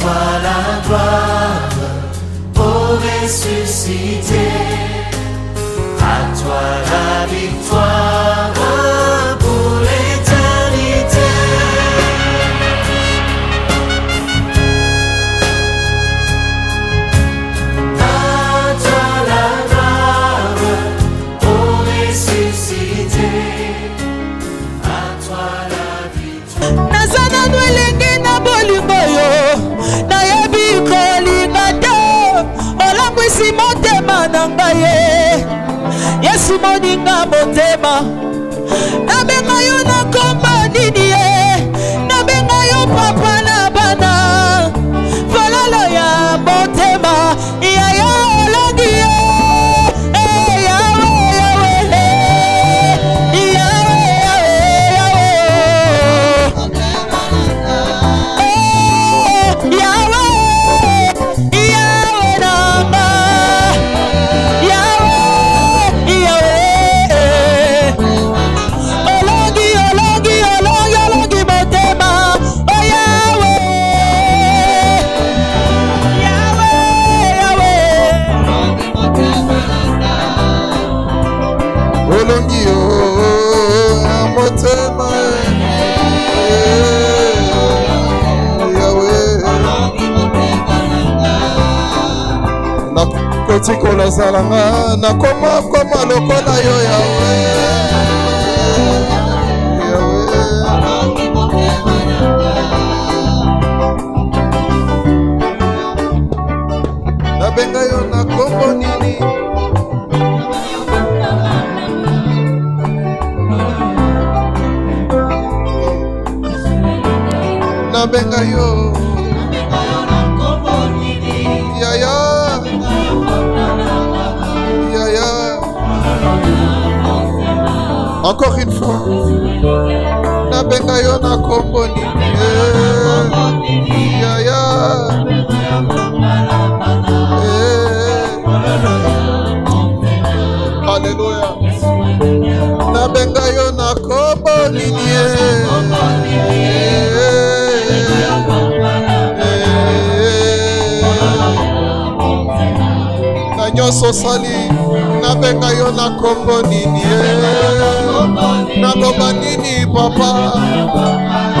toi la gloire, ô ressuscité. À toi la victoire pour l'éternité. À toi la gloire, ô ressuscité. À toi la victoire. Nazana nwelenge na bolingo yo, nayebi kolinga te, olangwisi motema na ngai. Yesu moninga motema, nabenga yo na kombo nini ye, nabenga yo papa na bana, fololo ya motema, ya yo olongi ye, Yawe, Yawe, Yawe, Yawe, Yawe, Yawe nanga, Yawe. Olongi yo motema Yawe nakotikola zalanga nakoma lokola yo Yawe nabenga yo na kombo nini nabenga yo Yaya Yaya. Encore une fois nabenga yo na kombo nini Yaya. Alléluia. Nabenga yo na kombo nini na nyonso sali nabenga yo na kombo nini naloba nini papa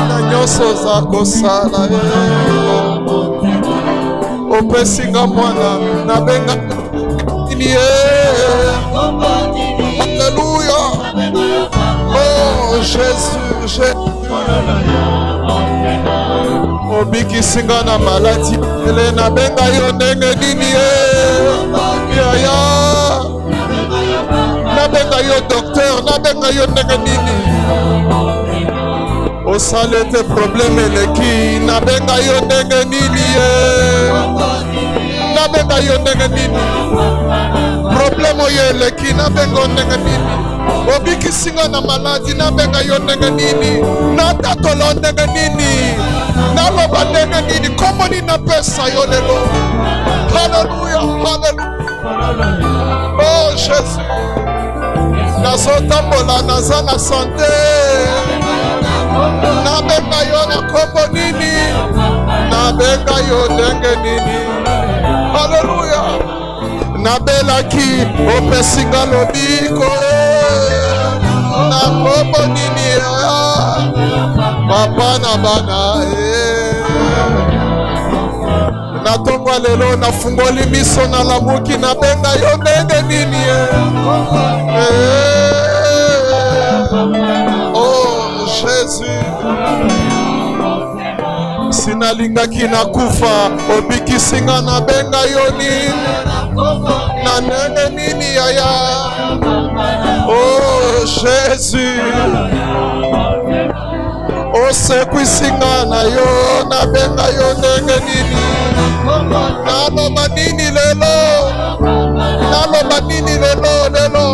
na nyonso za kosala opesinga mwana nabenga nini Alléluia. Oh Jésus, obikisinga na maladi ele nabenga yo ndenge nini Yaya. Nabenga yo docteur, nabenga yo ndenge nini osale te problème eleki nabenga yo ndenge nini nabenga yo ndenge nini problème oyo eleki nabenga yo ndenge nini obikisinga na maladi nabenga yo ndenge nini natatola ndenge nini naloba ndenge nini kombo nini napesa yo lelo. Haleluya, haleluya. Oh Jésus, nazotambola naza na sante nabenga yo na kombo nini nabenga yo ndenge nini. Haleluya. Nabelaki opesinga lobiko na kombo nini papa na bana natongwa lelo nafungoli miso na lamuki nabenga yo ndenge nini oh Jésus, sinalingaki nakufa obikisinga nabenga yo nini na ndenge nini Yaya. Oh Jésus, osekwisinga na yo nabenga yo ndenge nini naloba nini lelo naloba nini lelo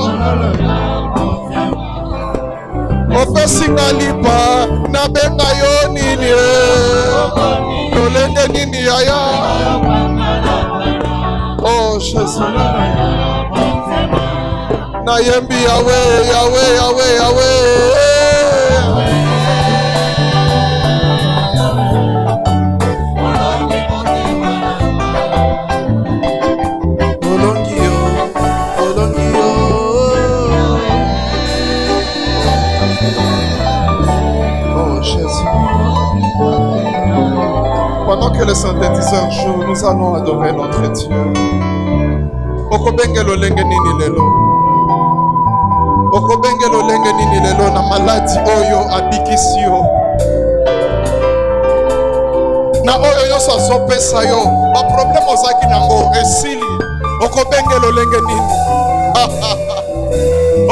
opesinga lipa nabenga yo nini tolenge nini Yaya. Oh Jésus, nayembi Yawe Yawe Yawe Yawe. que le synthétiseur joue, nous allons adorer notre Dieu. Okobengelo lenge nini lelo. Okobengelo lenge nini lelo na maladi oyo abikisi yo. Na oyo nyonso azopesa yo, ba problème ozaki nango esili. Okobengelo lenge nini.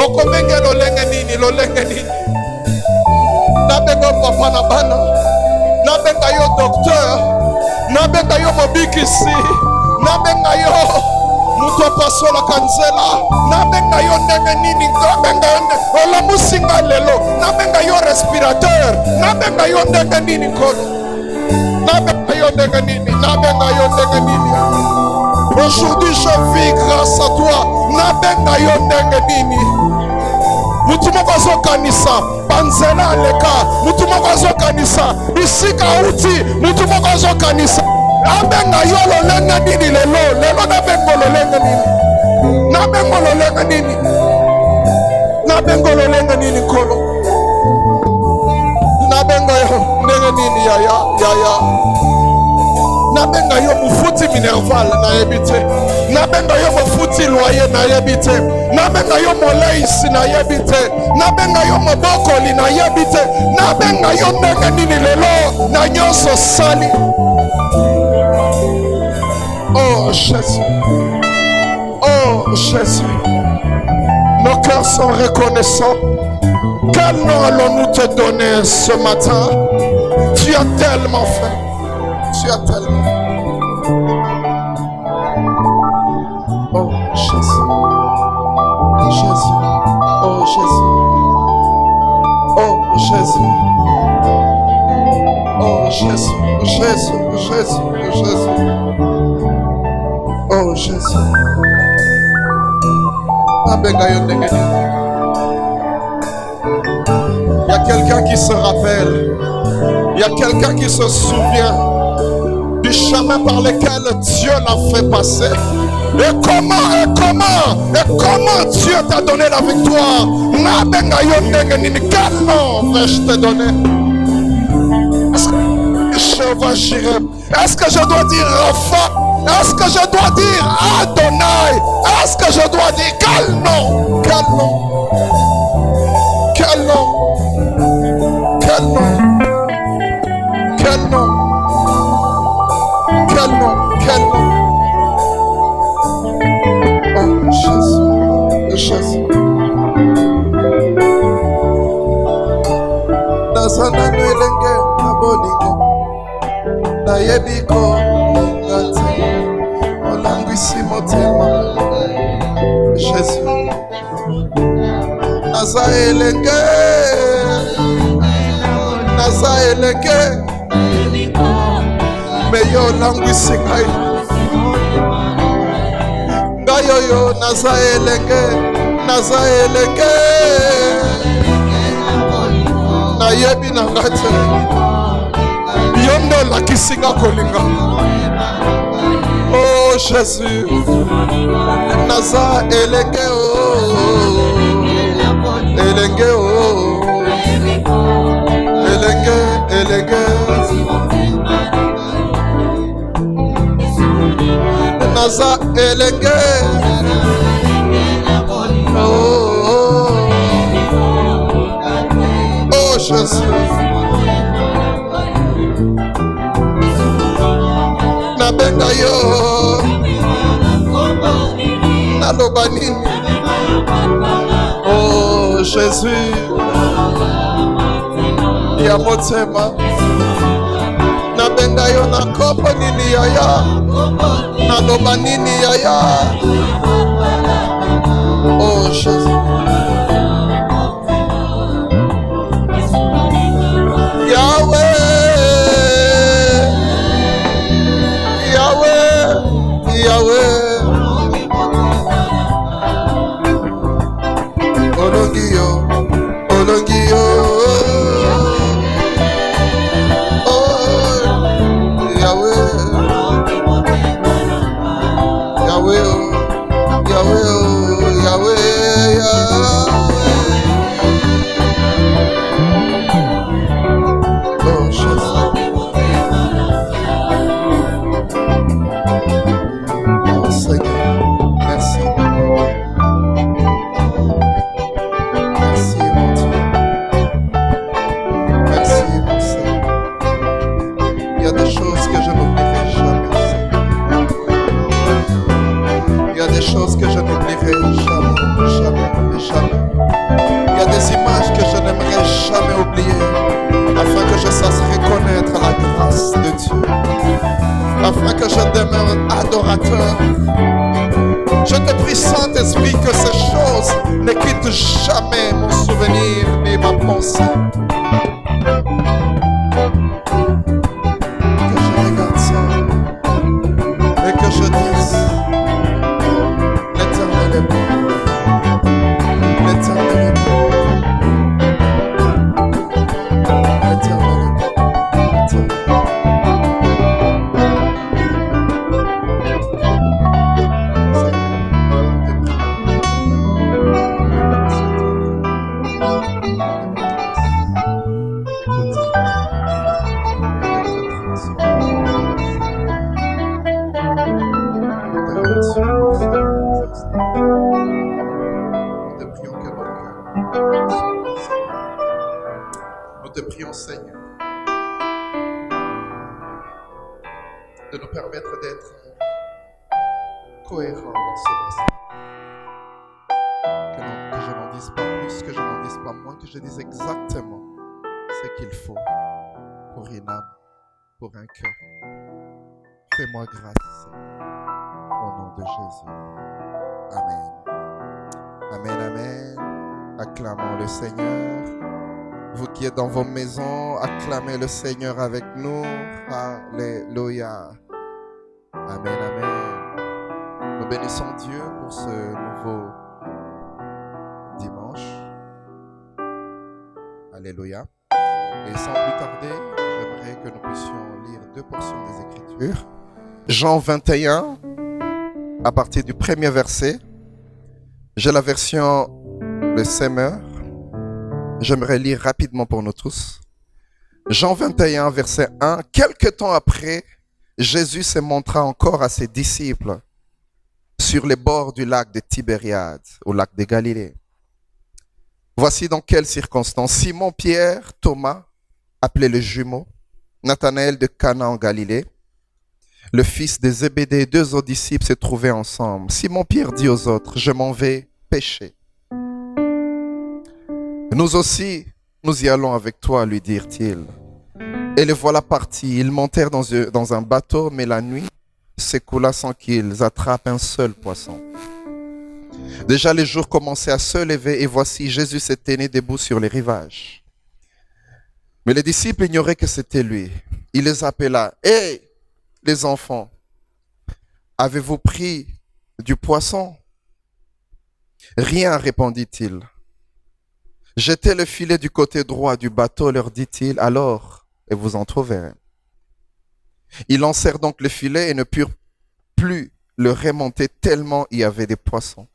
Okobengelo lenge nini, lo lenge nini. Nabenga papa na bana. Nabenga yo docteur. Nabenga yo mobikisi. Nabenga yo mutu apasola kanzela. Nabenga yo ndenge nini. Nabenga yo olamusinga lelo. Nabenga yo respirateur. Nabenga yo ndenge nini kono. Nabenga yo ndenge nini. Nabenga yo ndenge nini. Aujourd'hui je vis grâce à toi. Nabenga yo ndenge nini. Mutu moko azokanisa banzela aleka. Mutu moko azokanisa bisika uti. Mutu moko azokanisa nabenga yo lolenge nini lelo. Lelo nabenga lolenge nini. Nabenga lolenge nini. Nabenga lolenge nini kolo. Nabenga yo ndenge nini yaya. Nabenga yo mufuti minerval na yebite. Nabenga yo mufuti loyer na yebite. Nabenga yo moleisi na yebite. Nabenga yo mobokoli na yebite. Nabenga yo ndenge nini lelo na nyonso sali. Oh Jésus. Oh Jésus. Nos cœurs sont reconnaissants. Quel nom allons-nous te donner ce matin? Tu as tellement fait. Tu as tellement. Oh Jésus. Jésus. Oh Jésus. Oh Jésus. Oh Jésus. Jésus. Jésus. Jésus. Oh Jésus. Il y a quelqu'un qui se rappelle. Il y a quelqu'un qui se souvient du chemin par lequel Dieu l'a fait passer. Et comment Dieu t'a donné la victoire. Quel nom vais-je te donner? Est-ce que Jéhovah Jireh? Est-ce que je dois dire Rapha? Est-ce que je dois dire Adonai? Est-ce que je dois dire quel nom? Quel nom? Quel nom? Quel nom? Quel nom? Quel nom? Quel nom? Oh Jésus, Jésus. Nazana nwelenge na bolingo na yebiko ngati olangwisi motema. Jésus. Naza elenge meyo langwisi ngai ngayoyo. Naza elenge nayebi na ngate yondo lakisinga kolinga. Oh Jésus. Naza elenge elenge Naza elenge. Oh Jésus. Nabenga yo naloba nini. Oh Jésus ya motema. Nabenga yo na kopo nini yaya. Naloba nini yaya. Oh Jésus. Yahweh, Yahweh, Yahweh. Olongio, Olongio. Oh Yahweh, Yahweh, Yahweh, Yahweh, Yahweh. choses que je n'oublierai jamais, jamais, jamais. Il y a des images que je n'aimerais jamais oublier, afin que je sache reconnaître la grâce de Dieu, afin que je demeure adorateur. Je te prie, Saint-Esprit, que ces choses ne quittent jamais mon souvenir ni ma pensée. Que je regarde ça et que je dise: l'Éternel est bon. L'Éternel est bon. L'Éternel est bon. L'Éternel est bon. Nous te prions, Seigneur, de nous permettre d'être cohérents dans ce message. Que je n'en dise pas plus, que je n'en dise pas moins, que je dise exactement ce qu'il faut pour une âme, pour un cœur. Fais-moi grâce, Seigneur, au nom de Jésus. Amen. Amen, amen. Acclamons le Seigneur. Vous qui êtes dans vos maisons, acclamez le Seigneur avec nous. Alléluia. Amen, amen. Nous bénissons Dieu pour ce nouveau dimanche. Alléluia. Et sans plus tarder, j'aimerais que nous puissions lire deux portions des Écritures. Jean 21, à partir du premier verset. J'ai la version Le Semeur. J'aimerais lire rapidement pour nous tous. Jean 21, verset 1. Quelque temps après, Jésus se montra encore à ses disciples sur les bords du lac de Tibériade, au lac de Galilée. Voici dans quelles circonstances. Simon, Pierre, Thomas, appelé le jumeau, Nathanaël de Cana en Galilée, le fils de Zébédée et deux autres disciples se trouvaient ensemble. Simon Pierre dit aux autres: je m'en vais pêcher. Nous aussi, nous y allons avec toi, lui dirent-ils. Et les voilà partis. Ils montèrent dans un bateau, mais la nuit s'écoula sans qu'ils attrapent un seul poisson. Déjà les jours commençaient à se lever, et voici Jésus se tenait debout sur les rivages. Mais les disciples ignoraient que c'était lui. Il les appela: Hé, les enfants, avez-vous pris du poisson? Rien, répondit-il. Jetez le filet du côté droit du bateau, leur dit-il, alors, et vous en trouverez. Ils lancèrent donc le filet et ne purent plus le remonter tellement il y avait des poissons.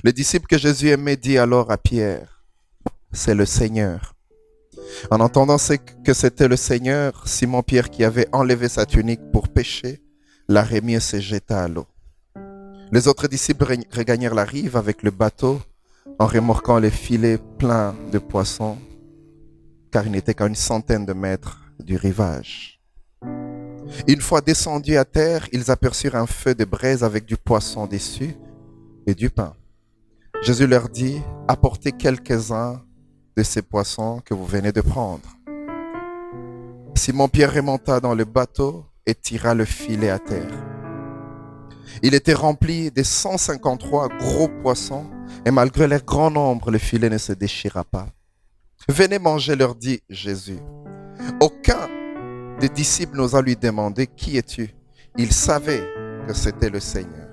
Le disciple que Jésus aimait dit alors à Pierre: c'est le Seigneur. En entendant que c'était le Seigneur, Simon-Pierre, qui avait enlevé sa tunique pour pêcher, la remit et se jeta à l'eau. Les autres disciples regagnèrent la rive avec le bateau en remorquant les filets pleins de poissons, car il n'était qu'à 100 de mètres du rivage. Une fois descendus à terre, ils aperçurent un feu de braise avec du poisson dessus et du pain. Jésus leur dit: apportez quelques-uns de ces poissons que vous venez de prendre. Simon-Pierre remonta dans le bateau et tira le filet à terre. Il était rempli de 153 gros poissons, et malgré leur grand nombre, le filet ne se déchira pas. Venez manger, leur dit Jésus. Aucun des disciples n'osa lui demander: qui es-tu? Il savait que c'était le Seigneur.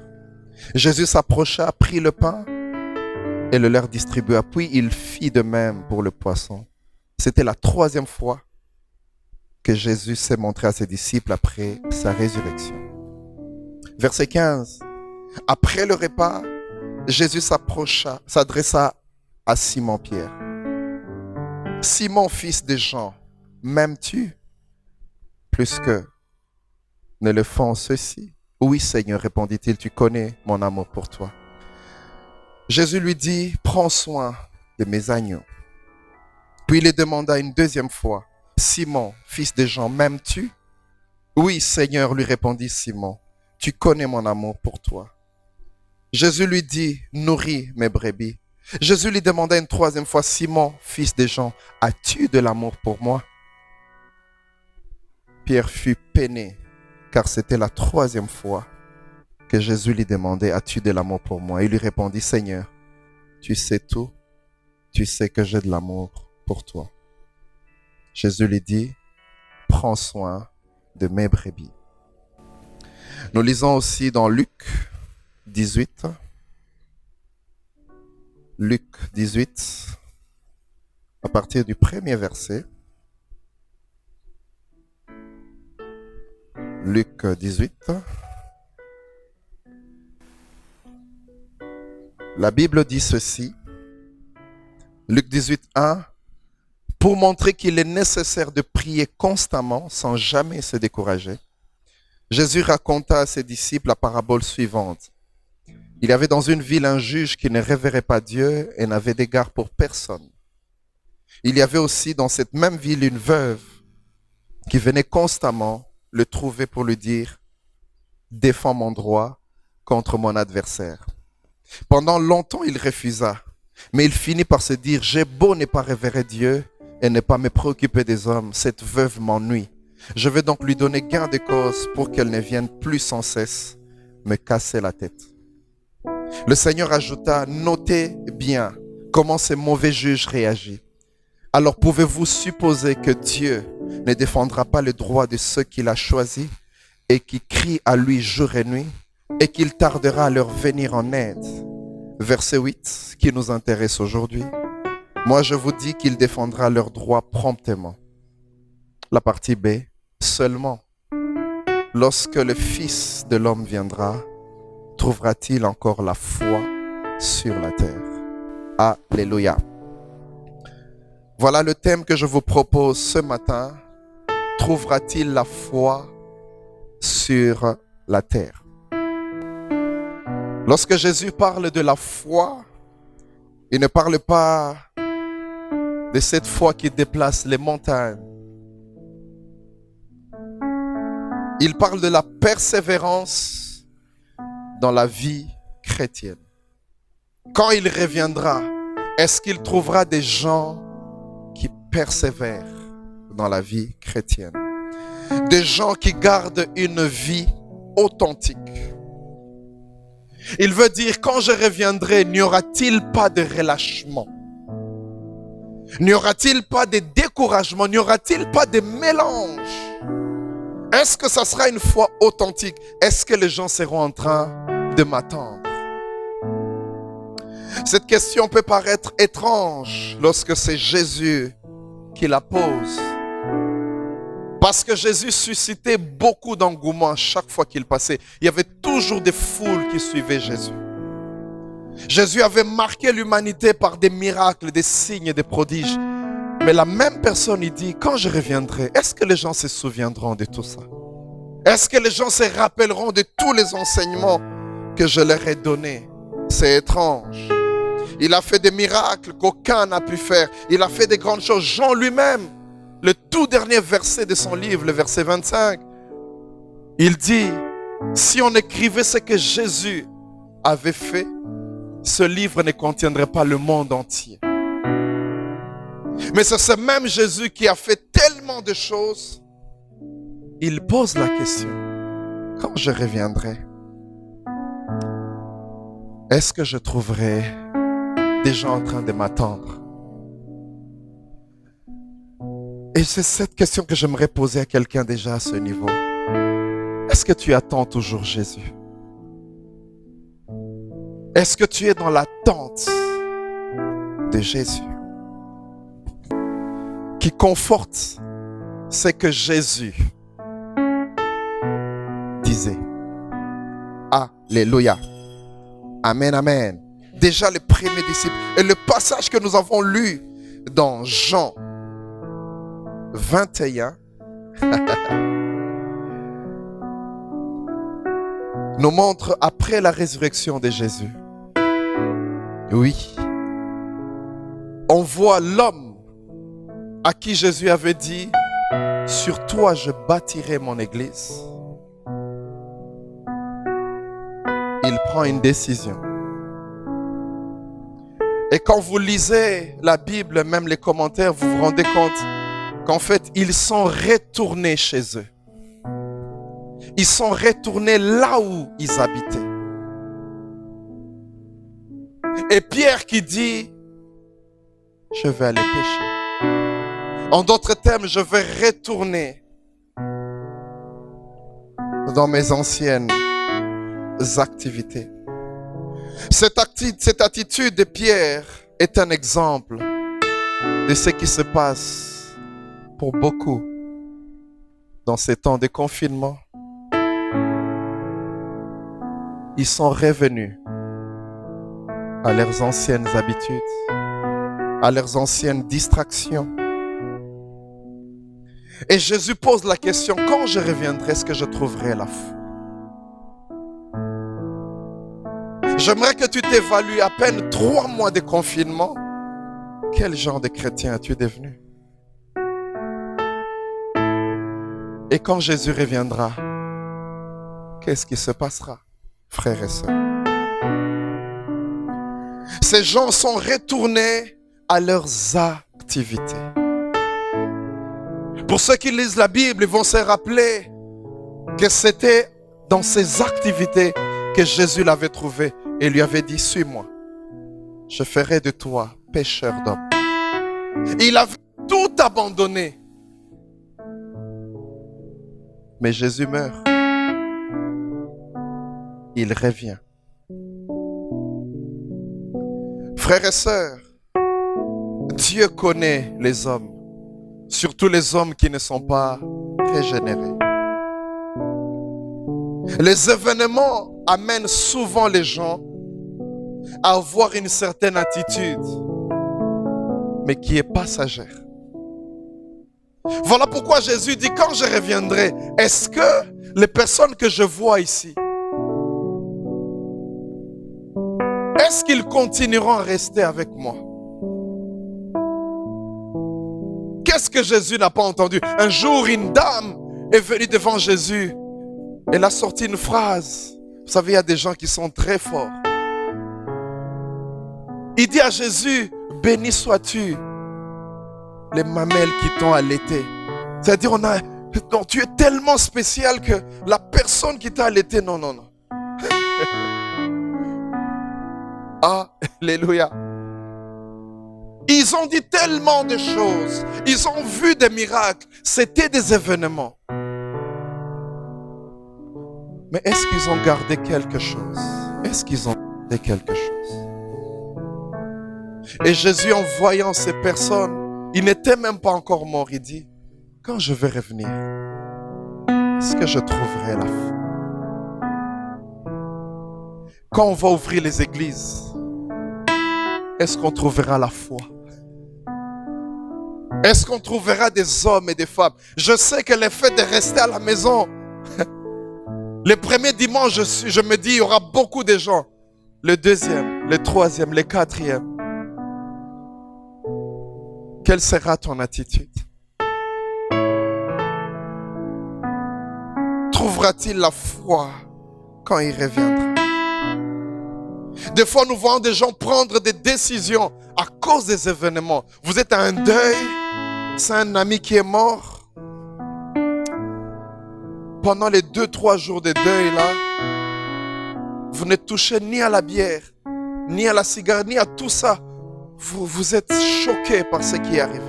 Jésus s'approcha, prit le pain et le leur distribua. Puis il fit de même pour le poisson. C'était la 3e fois que Jésus s'est montré à ses disciples après sa résurrection. Verset 15. Après le repas, Jésus s'adressa à Simon-Pierre. Simon, fils de Jean, m'aimes-tu plus que ne le font ceux-ci? Oui, Seigneur, répondit-il, tu connais mon amour pour toi. Jésus lui dit: prends soin de mes agneaux. Puis il lui demanda une 2e fois: Simon, fils de Jean, m'aimes-tu? Oui, Seigneur, lui répondit Simon, Tu connais mon amour pour toi. Jésus lui dit, nourris mes brebis. Jésus lui demanda une troisième fois, Simon, fils de Jean, as-tu de l'amour pour moi? Pierre fut peiné, car c'était la troisième fois que Jésus lui demandait, as-tu de l'amour pour moi? Il lui répondit, Seigneur, tu sais tout, tu sais que j'ai de l'amour pour toi. Jésus lui dit, prends soin de mes brebis. Nous lisons aussi dans Luc 18. Luc 18, à partir du premier verset. Luc 18. La Bible dit ceci. Luc 18, 1. Pour montrer qu'il est nécessaire de prier constamment sans jamais se décourager, Jésus raconta à ses disciples la parabole suivante. Il y avait dans une ville un juge qui ne révérait pas Dieu et n'avait d'égard pour personne. Il y avait aussi dans cette même ville une veuve qui venait constamment le trouver pour lui dire « Défends mon droit contre mon adversaire ». Pendant longtemps, il refusa, mais il finit par se dire « J'ai beau ne pas révérer Dieu et ne pas me préoccuper des hommes, cette veuve m'ennuie. Je vais donc lui donner gain de cause pour qu'elle ne vienne plus sans cesse me casser la tête. » Le Seigneur ajouta, notez bien comment ce mauvais juge réagit. Alors pouvez-vous supposer que Dieu ne défendra pas le droit de ceux qu'il a choisis et qui crient à lui jour et nuit et qu'il tardera à leur venir en aide? Verset 8 qui nous intéresse aujourd'hui. Moi je vous dis qu'il défendra leurs droits promptement. La partie B, seulement lorsque le Fils de l'homme viendra, trouvera-t-il encore la foi sur la terre? Alléluia. Voilà le thème que je vous propose ce matin. Trouvera-t-il la foi sur la terre? Lorsque Jésus parle de la foi, il ne parle pas de cette foi qui déplace les montagnes. Il parle de la persévérance dans la vie chrétienne. Quand il reviendra, est-ce qu'il trouvera des gens qui persévèrent dans la vie chrétienne? Des gens qui gardent une vie authentique. Il veut dire, quand je reviendrai, n'y aura-t-il pas de relâchement? N'y aura-t-il pas de découragement? N'y aura-t-il pas de mélange? Est-ce que ça sera une foi authentique? Est-ce que les gens seront en train de m'attendre? Cette question peut paraître étrange lorsque c'est Jésus qui la pose. Parce que Jésus suscitait beaucoup d'engouement chaque fois qu'il passait. Il y avait toujours des foules qui suivaient Jésus. Jésus avait marqué l'humanité par des miracles, des signes, des prodiges. Mais la même personne, il dit, quand je reviendrai, est-ce que les gens se souviendront de tout ça? Est-ce que les gens se rappelleront de tous les enseignements que je leur ai donnés? C'est étrange. Il a fait des miracles qu'aucun n'a pu faire. Il a fait des grandes choses. Jean lui-même, le tout dernier verset de son livre, le verset 25, il dit, si on écrivait ce que Jésus avait fait, ce livre ne contiendrait pas le monde entier. Mais c'est ce même Jésus qui a fait tellement de choses. Il pose la question, quand je reviendrai, est-ce que je trouverai des gens en train de m'attendre? Et c'est cette question que j'aimerais poser à quelqu'un déjà à ce niveau. Est-ce que tu attends toujours Jésus? Est-ce que tu es dans l'attente de Jésus? Qui conforte ce que Jésus disait. Alléluia. Amen, amen. Déjà les premiers disciples. Et le passage que nous avons lu dans Jean 21 nous montre après la résurrection de Jésus. Oui. On voit l'homme à qui Jésus avait dit, sur toi je bâtirai mon église. il prend une décision. Et quand vous lisez la Bible, même les commentaires, vous vous rendez compte qu'en fait, ils sont retournés chez eux. Ils sont retournés là où ils habitaient. Et Pierre qui dit, je vais aller pêcher. En d'autres termes, je vais retourner dans mes anciennes activités. Cette attitude de Pierre est un exemple de ce qui se passe pour beaucoup dans ces temps de confinement. Ils sont revenus à leurs anciennes habitudes, à leurs anciennes distractions. Et Jésus pose la question, quand je reviendrai, est-ce que je trouverai la foi? J'aimerais que tu t'évalues à peine 3 mois de confinement. Quel genre de chrétien as-tu devenu? Et quand Jésus reviendra, qu'est-ce qui se passera, frères et sœurs? Ces gens sont retournés à leurs activités. Pour ceux qui lisent la Bible, ils vont se rappeler que c'était dans ces activités que Jésus l'avait trouvé et lui avait dit, suis-moi, je ferai de toi pêcheur d'hommes. Il avait tout abandonné. Mais Jésus meurt. Il revient. Frères et sœurs, Dieu connaît les hommes, surtout les hommes qui ne sont pas régénérés. Les événements amènent souvent les gens à avoir une certaine attitude, mais qui est passagère. Voilà pourquoi Jésus dit, quand je reviendrai, est-ce que les personnes que je vois ici, est-ce qu'ils continueront à rester avec moi? Qu'est-ce que Jésus n'a pas entendu? Un jour, une dame est venue devant Jésus. Elle a sorti une phrase. Vous savez, il y a des gens qui sont très forts. Il dit à Jésus, béni sois-tu les mamelles qui t'ont allaité. C'est-à-dire, non, tu es tellement spécial que la personne qui t'a allaité, non. Alléluia. Ils ont dit tellement de choses. Ils ont vu des miracles. C'était des événements. Mais est-ce qu'ils ont gardé quelque chose? Est-ce qu'ils ont gardé quelque chose? Et Jésus, en voyant ces personnes, il n'était même pas encore mort. Il dit, quand je vais revenir, est-ce que je trouverai la foi? Quand on va ouvrir les églises, est-ce qu'on trouvera la foi? Est-ce qu'on trouvera des hommes et des femmes? Je sais que le fait de rester à la maison, le premier dimanche, je me dis, il y aura beaucoup de gens. Le deuxième, le troisième, le quatrième. Quelle sera ton attitude? Trouvera-t-il la foi quand il reviendra? Des fois, nous voyons des gens prendre des décisions à cause des événements. Vous êtes à un deuil, c'est un ami qui est mort. Pendant les 2-3 jours de deuil là, vous ne touchez ni à la bière, ni à la cigarette, ni à tout ça. Vous êtes choqués par ce qui est arrivé.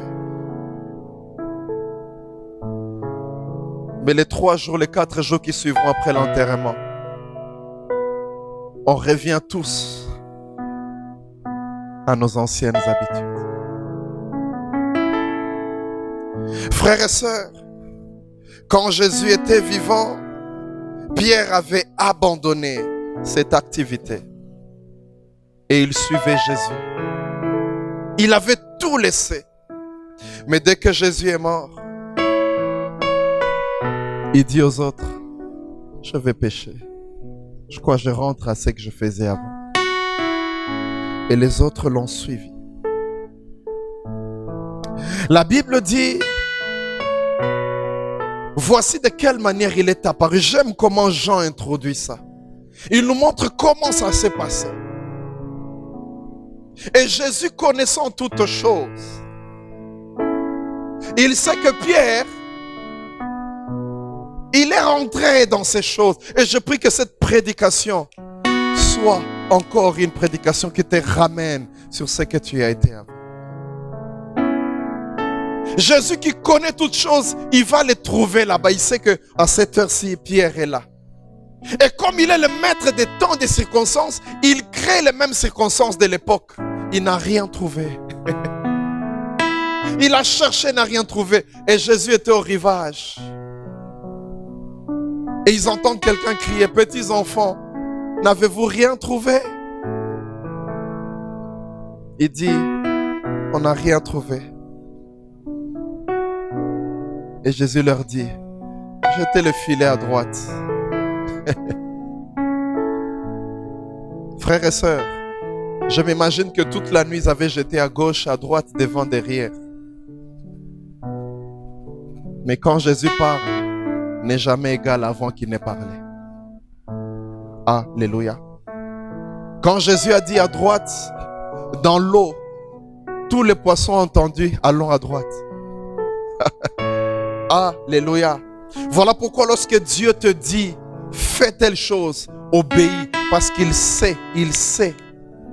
Mais les 3 jours, les 4 jours qui suivront après l'enterrement, on revient tous à nos anciennes habitudes. Frères et sœurs, quand Jésus était vivant, Pierre avait abandonné cette activité et il suivait Jésus. Il avait tout laissé. Mais dès que Jésus est mort, il dit aux autres, je vais pécher. Je crois que je rentre à ce que je faisais avant. Et les autres l'ont suivi. La Bible dit, voici de quelle manière il est apparu. J'aime comment Jean introduit ça. Il nous montre comment ça s'est passé. Et Jésus, connaissant toutes choses, il sait que Pierre, il est rentré dans ces choses. Et je prie que cette prédication soit encore une prédication qui te ramène sur ce que tu as été avant. Jésus qui connaît toutes choses, il va les trouver là-bas. Il sait qu'à cette heure-ci, Pierre est là. Et comme il est le maître des temps et des circonstances, il crée les mêmes circonstances de l'époque. Il n'a rien trouvé. Il a cherché, n'a rien trouvé. Et Jésus était au rivage. Et ils entendent quelqu'un crier, petits enfants, n'avez-vous rien trouvé? Il dit, on n'a rien trouvé. Et Jésus leur dit, jetez le filet à droite. Frères et sœurs, je m'imagine que toute la nuit, ils avaient jeté à gauche, à droite, devant, derrière. Mais quand Jésus parle, n'est jamais égal avant qu'il n'ait parlé. Alléluia. Quand Jésus a dit à droite, dans l'eau, tous les poissons ont entendu, allons à droite. Alléluia. Voilà pourquoi lorsque Dieu te dit, fais telle chose, obéis, parce qu'il sait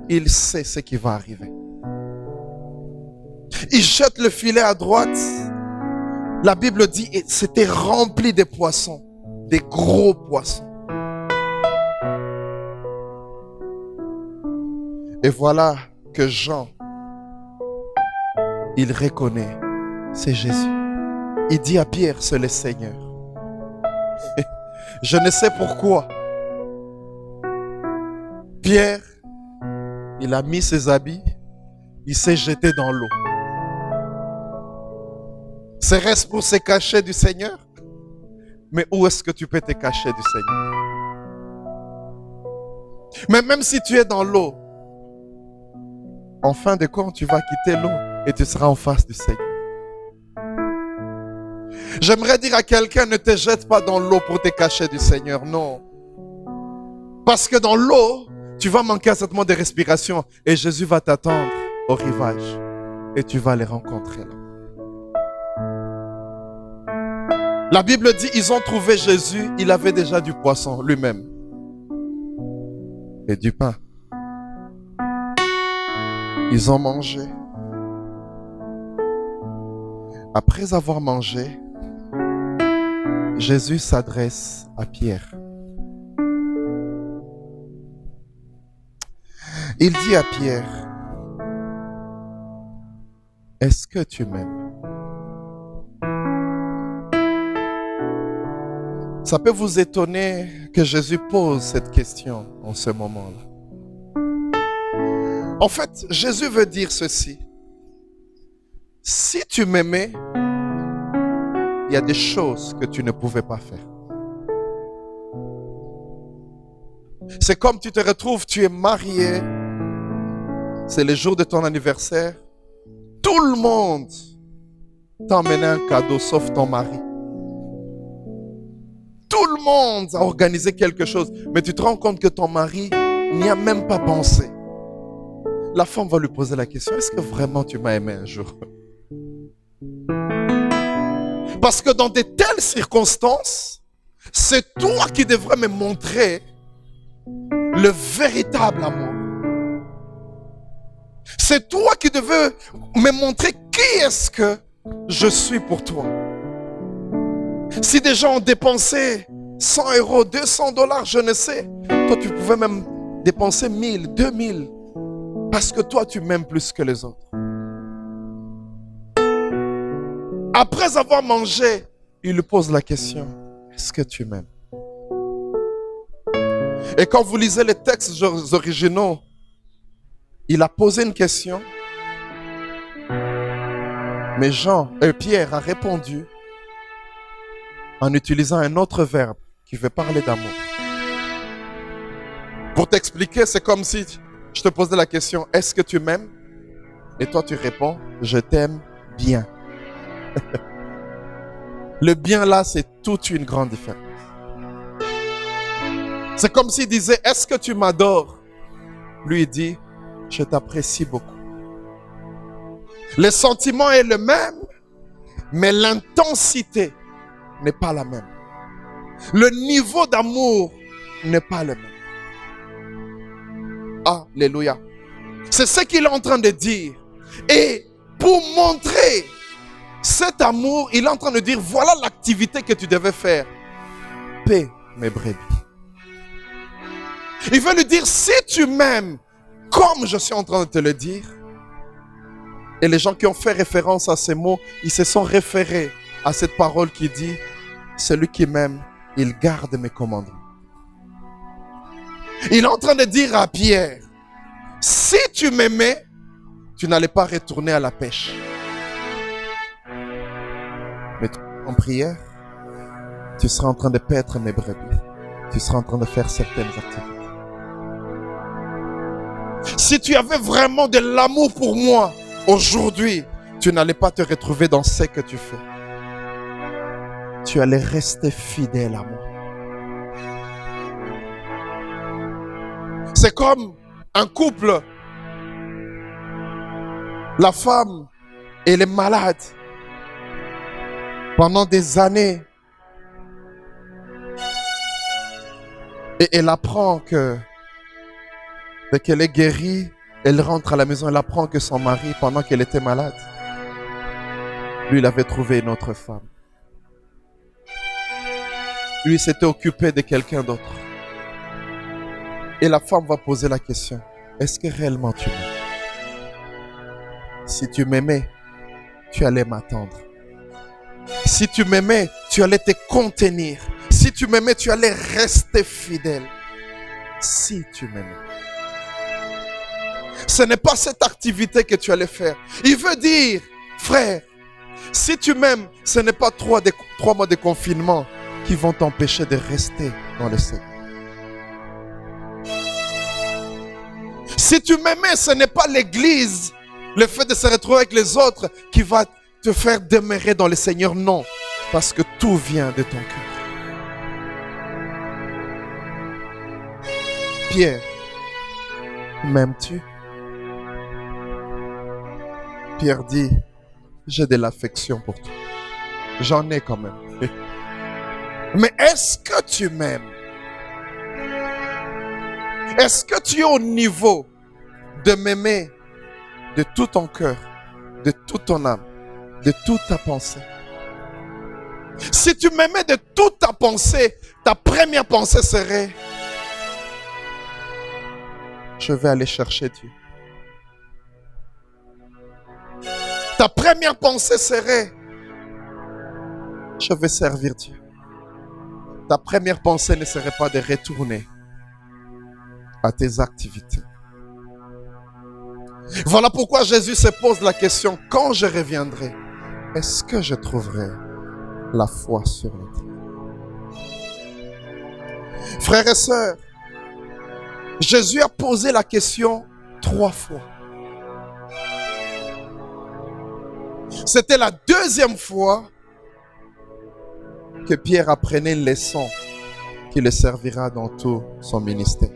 ce qui va arriver. Il jette le filet à droite. La Bible dit, c'était rempli de poissons, des gros poissons. Et voilà que Jean, il reconnaît, c'est Jésus. Il dit à Pierre, c'est le Seigneur. Je ne sais pourquoi. Pierre, il a mis ses habits, il s'est jeté dans l'eau. Serait-ce pour se cacher du Seigneur? Mais où est-ce que tu peux te cacher du Seigneur? Mais même si tu es dans l'eau, en fin de compte, tu vas quitter l'eau et tu seras en face du Seigneur. J'aimerais dire à quelqu'un, ne te jette pas dans l'eau pour te cacher du Seigneur, non. Parce que dans l'eau, tu vas manquer certainement de respiration et Jésus va t'attendre au rivage et tu vas les rencontrer là. La Bible dit, ils ont trouvé Jésus, il avait déjà du poisson lui-même et du pain. Ils ont mangé. Après avoir mangé, Jésus s'adresse à Pierre. Il dit à Pierre, est-ce que tu m'aimes? Ça peut vous étonner que Jésus pose cette question en ce moment-là. En fait, Jésus veut dire ceci. Si tu m'aimais, il y a des choses que tu ne pouvais pas faire. C'est comme tu te retrouves, tu es marié, c'est le jour de ton anniversaire, tout le monde t'a emmené un cadeau sauf ton mari. Tout le monde a organisé quelque chose, mais tu te rends compte que ton mari n'y a même pas pensé. La femme va lui poser la question, est-ce que vraiment tu m'as aimé un jour? Parce que dans de telles circonstances, c'est toi qui devrais me montrer le véritable amour. C'est toi qui devais me montrer qui est-ce que je suis pour toi. Si des gens ont dépensé 100 €, 200 $, je ne sais, toi tu pouvais même dépenser 1000, 2000, parce que toi tu m'aimes plus que les autres. Après avoir mangé, il lui pose la question, est-ce que tu m'aimes? Et quand vous lisez les textes originaux, il a posé une question, mais Pierre a répondu en utilisant un autre verbe qui veut parler d'amour. Pour t'expliquer, c'est comme si je te posais la question, est-ce que tu m'aimes? Et toi tu réponds, je t'aime bien. Le bien là, c'est toute une grande différence. C'est comme s'il disait, est-ce que tu m'adores? Lui il dit, je t'apprécie beaucoup. Le sentiment est le même, mais l'intensité n'est pas la même. Le niveau d'amour n'est pas le même. Alléluia. C'est ce qu'il est en train de dire. Et pour montrer cet amour, il est en train de dire, voilà l'activité que tu devais faire. Paie mes brebis. Il veut lui dire, si tu m'aimes, comme je suis en train de te le dire, et les gens qui ont fait référence à ces mots, ils se sont référés à cette parole qui dit, celui qui m'aime, il garde mes commandements. Il est en train de dire à Pierre, si tu m'aimais, tu n'allais pas retourner à la pêche. Mais en prière, tu seras en train de paître mes brebis. Tu seras en train de faire certaines activités. Si tu avais vraiment de l'amour pour moi, aujourd'hui, tu n'allais pas te retrouver dans ce que tu fais. Tu allais rester fidèle à moi. C'est comme un couple. La femme, elle est malade pendant des années. Et elle apprend que dès qu'elle est guérie, elle rentre à la maison, elle apprend que son mari, pendant qu'elle était malade, lui, il avait trouvé une autre femme. Lui, s'était occupé de quelqu'un d'autre. Et la femme va poser la question, est-ce que réellement tu m'aimes? Si tu m'aimais, tu allais m'attendre. Si tu m'aimais, tu allais te contenir. Si tu m'aimais, tu allais rester fidèle. Si tu m'aimais. Ce n'est pas cette activité que tu allais faire. Il veut dire, frère, si tu m'aimes, ce n'est pas 3 mois de confinement qui vont t'empêcher de rester dans le Seigneur. Si tu m'aimais, ce n'est pas l'église, le fait de se retrouver avec les autres qui va te faire demeurer dans le Seigneur. Non, parce que tout vient de ton cœur. Pierre, m'aimes-tu? Pierre dit, j'ai de l'affection pour toi. J'en ai quand même. Mais est-ce que tu m'aimes? Est-ce que tu es au niveau de m'aimer de tout ton cœur, de toute ton âme, de toute ta pensée? Si tu m'aimais de toute ta pensée, ta première pensée serait, je vais aller chercher Dieu. Ta première pensée serait, je vais servir Dieu. Ta première pensée ne serait pas de retourner à tes activités. Voilà pourquoi Jésus se pose la question, quand je reviendrai, est-ce que je trouverai la foi sur la terre? Frères et sœurs, Jésus a posé la question 3 fois. C'était la 2e fois que Pierre apprenait une leçon qui le servira dans tout son ministère.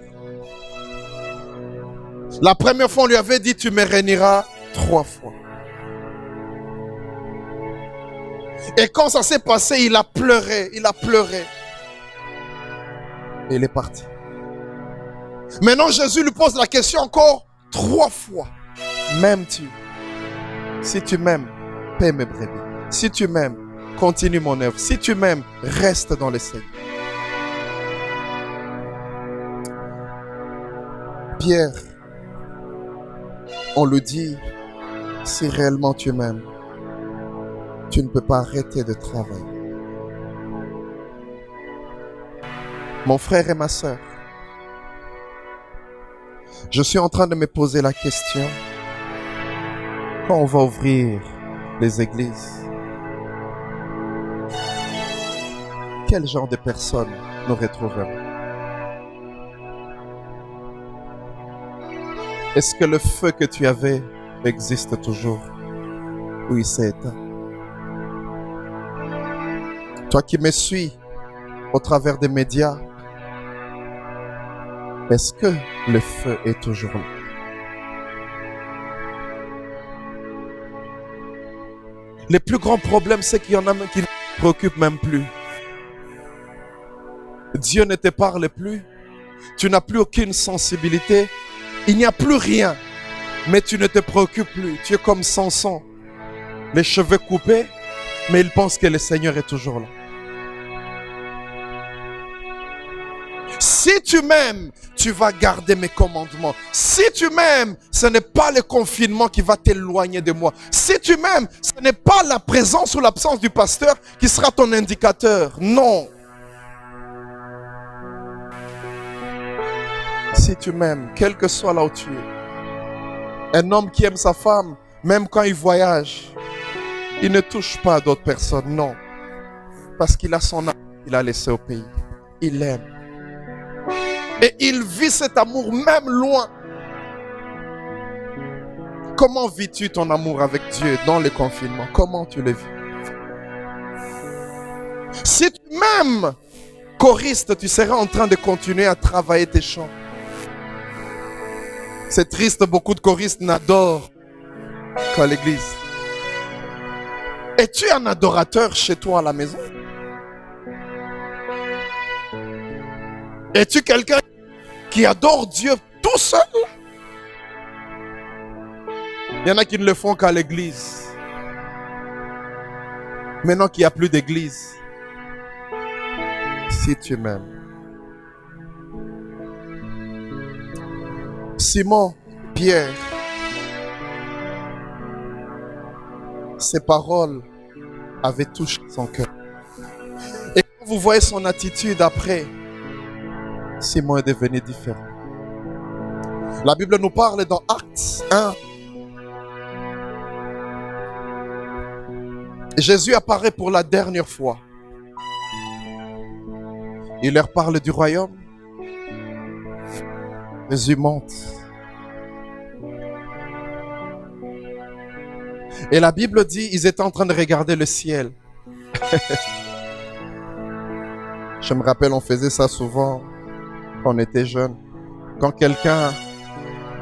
La première fois, on lui avait dit, tu me réuniras 3 fois. Et quand ça s'est passé, il a pleuré, il a pleuré. Et il est parti. Maintenant, Jésus lui pose la question encore 3 fois. M'aimes-tu? Si tu m'aimes, paie mes brebis. Si tu m'aimes, continue mon œuvre. Si tu m'aimes, reste dans le Seigneur. Pierre, on lui dit, si réellement tu m'aimes, tu ne peux pas arrêter de travailler. Mon frère et ma sœur, je suis en train de me poser la question, quand on va ouvrir les églises, quel genre de personnes nous retrouverons? Est-ce que le feu que tu avais existe toujours ou il s'est éteint? Toi qui me suis au travers des médias, Est-ce que le feu est toujours là? Le plus grand problème, c'est qu'il y en a qui ne se préoccupent même plus. Dieu ne te parle plus. Tu n'as plus aucune sensibilité. Il n'y a plus rien. Mais tu ne te préoccupes plus. Tu es comme Samson. Les cheveux coupés, mais il pense que le Seigneur est toujours là. Si tu m'aimes, tu vas garder mes commandements. Si tu m'aimes, ce n'est pas le confinement qui va t'éloigner de moi. Si tu m'aimes, ce n'est pas la présence ou l'absence du pasteur qui sera ton indicateur. Non. Si tu m'aimes, quel que soit là où tu es. Un homme qui aime sa femme, même quand il voyage, il ne touche pas à d'autres personnes, non. Parce qu'il a son âme qu'il a laissé au pays. Il l'aime. Et il vit cet amour même loin. Comment vis-tu ton amour avec Dieu dans le confinement? Comment tu le vis? Si tu m'aimes, choriste, tu seras en train de continuer à travailler tes chants. C'est triste, beaucoup de choristes n'adorent qu'à l'église. Es-tu un adorateur chez toi à la maison? Es-tu quelqu'un qui adore Dieu tout seul? Il y en a qui ne le font qu'à l'église. Maintenant qu'il n'y a plus d'église, si tu m'aimes. Simon, Pierre, ses paroles avaient touché son cœur. Et quand vous voyez son attitude après, Simon est devenu différent. La Bible nous parle dans Actes 1. Jésus apparaît pour la dernière fois. Il leur parle du royaume. Jésus monte. Et la Bible dit, ils étaient en train de regarder le ciel. Je me rappelle, on faisait ça souvent quand on était jeune. Quand quelqu'un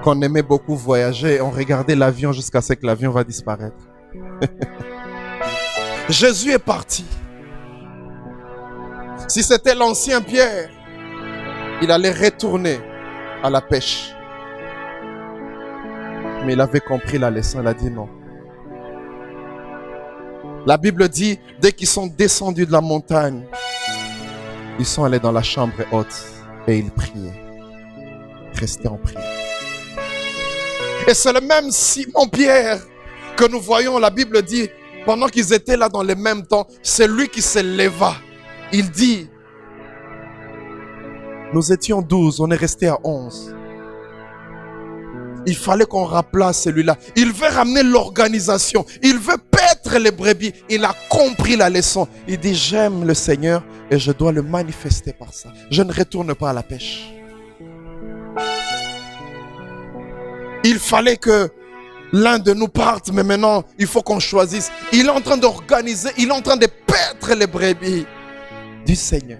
qu'on aimait beaucoup voyager, on regardait l'avion jusqu'à ce que l'avion va disparaître. Jésus est parti. Si c'était l'ancien Pierre, il allait retourner à la pêche. Mais il avait compris la leçon, il a dit non. La Bible dit, dès qu'ils sont descendus de la montagne, ils sont allés dans la chambre haute et ils priaient. Restaient en prière. Et c'est le même Simon-Pierre que nous voyons, la Bible dit, pendant qu'ils étaient là dans le même temps, c'est lui qui se leva. Il dit, nous étions 12, on est resté à 11. Il fallait qu'on remplace celui-là. Il veut ramener l'organisation. Il veut paître les brebis. Il a compris la leçon. Il dit, j'aime le Seigneur et je dois le manifester par ça. Je ne retourne pas à la pêche. Il fallait que l'un de nous parte, mais maintenant, il faut qu'on choisisse. Il est en train d'organiser, il est en train de paître les brebis du Seigneur.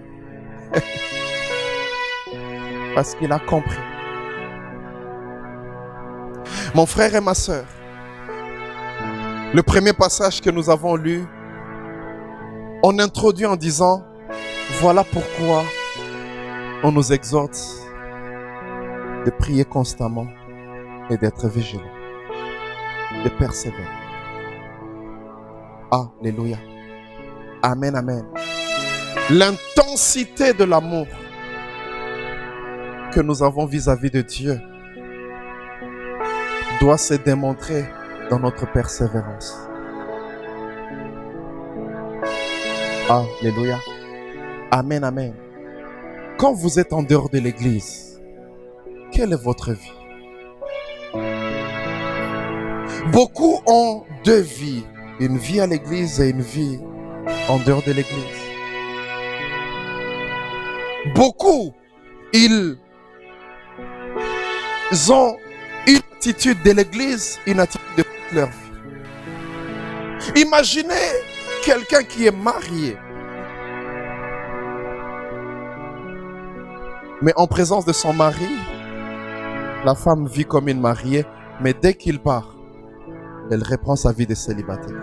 Parce qu'il a compris. Mon frère et ma soeur, le premier passage que nous avons lu, on introduit en disant, voilà pourquoi on nous exhorte de prier constamment et d'être vigilant, de persévérer. Alléluia. Amen, amen. L'intensité de l'amour que nous avons vis-à-vis de Dieu doit se démontrer dans notre persévérance. Alléluia. Amen, amen. Quand vous êtes en dehors de l'église, quelle est votre vie? Beaucoup ont deux vies. Une vie à l'église et une vie en dehors de l'église. Beaucoup, ils ont une attitude de l'église, une attitude de toute leur vie. Imaginez quelqu'un qui est marié. Mais en présence de son mari, la femme vit comme une mariée, mais dès qu'il part, elle reprend sa vie de célibataire.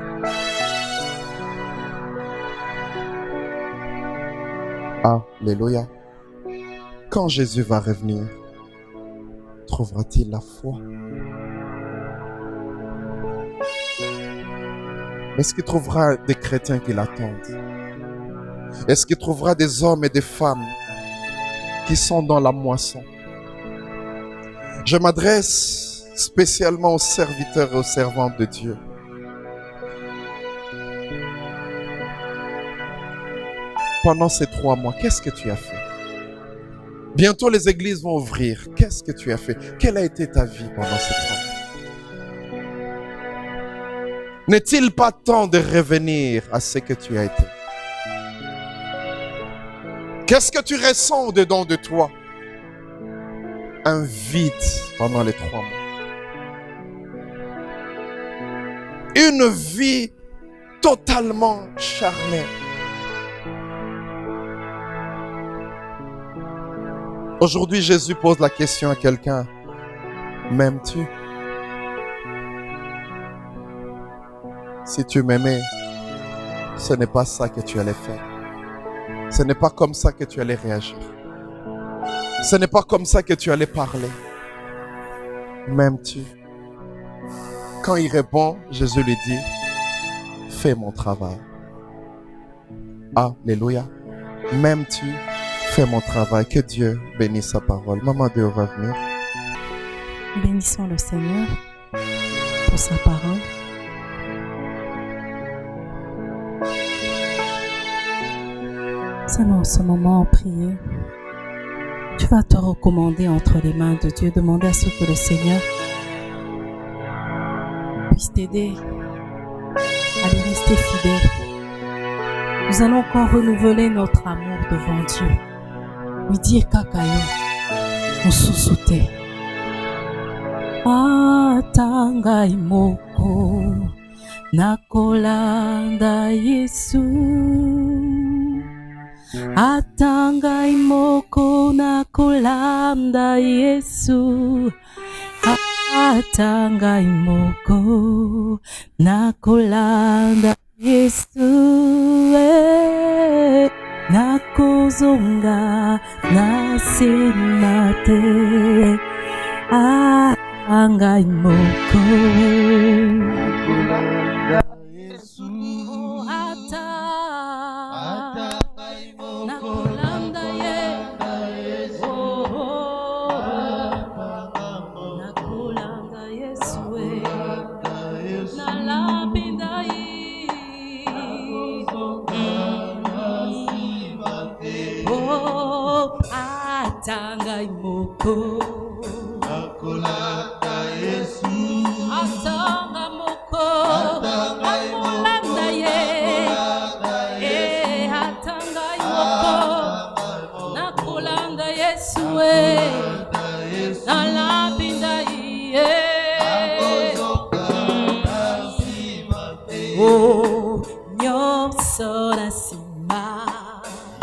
Alléluia. Quand Jésus va revenir, trouvera-t-il la foi? Est-ce qu'il trouvera des chrétiens qui l'attendent? Est-ce qu'il trouvera des hommes et des femmes qui sont dans la moisson? Je m'adresse spécialement aux serviteurs et aux servantes de Dieu. Pendant ces 3 mois, qu'est-ce que tu as fait? Bientôt les églises vont ouvrir. Qu'est-ce que tu as fait? Quelle a été ta vie pendant ces 3 mois? N'est-il pas temps de revenir à ce que tu as été? Qu'est-ce que tu ressens au-dedans de toi? Un vide pendant les 3 mois. Une vie totalement charnelle. Aujourd'hui, Jésus pose la question à quelqu'un. M'aimes-tu? Si tu m'aimais, ce n'est pas ça que tu allais faire. Ce n'est pas comme ça que tu allais réagir. Ce n'est pas comme ça que tu allais parler. M'aimes-tu? Quand il répond, Jésus lui dit, fais mon travail. Alléluia. M'aimes-tu? Fais mon travail. Que Dieu bénisse sa parole. Maman Dieu va venir. Bénissons le Seigneur pour sa parole. Seulement en ce moment en prière, tu vas te recommander entre les mains de Dieu, demander à ce que le Seigneur puisse t'aider à lui rester fidèle. Nous allons encore renouveler notre amour devant Dieu. Lui dire kakayo, on sous-souté. Atangai moko, nakolanda Yesu. Atangai moko nakolanda Yesu. Atangai moko nakolanda Yesu. Nakozonga nasemate. Atangai moko nakolanda Yesu. Atangai moko nakolanda Yesu. Atanga moko nakolanda ye. Atangai moko nakolanda Yesu. Nalapinda ye. Oh, nyonso nasima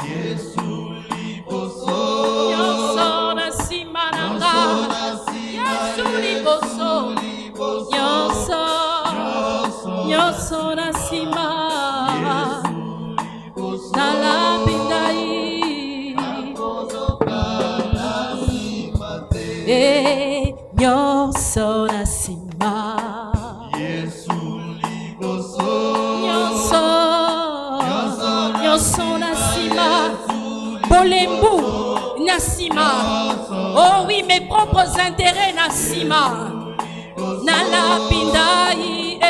Yesu. Nyonso nasima nalapindai. Nyonso nasima nyonso nasima bolembu nasima. Oh oui, mes propres intérêts nasima nalapindai.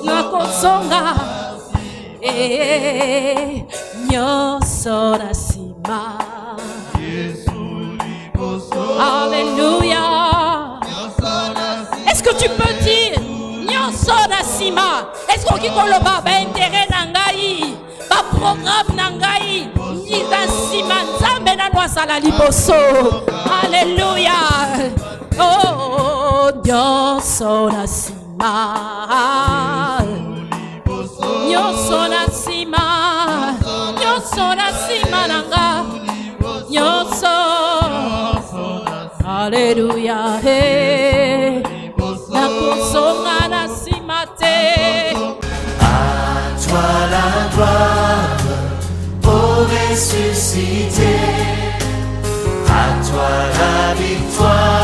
Nakozonga nyonso nasima. Alléluia. Est-ce que tu peux dire nyonso nasima? Est-ce qu'on dit qu'on le va intérêt nangai ba programme nangai ni nasima nzambe na noisa la liboso. Alléluia. Oh nyonso nasima. Nyonso nasima nanga nyonso Alléluia. Hey. Nakozonga na nsima te. À toi la gloire, ô ressuscité. À toi la victoire.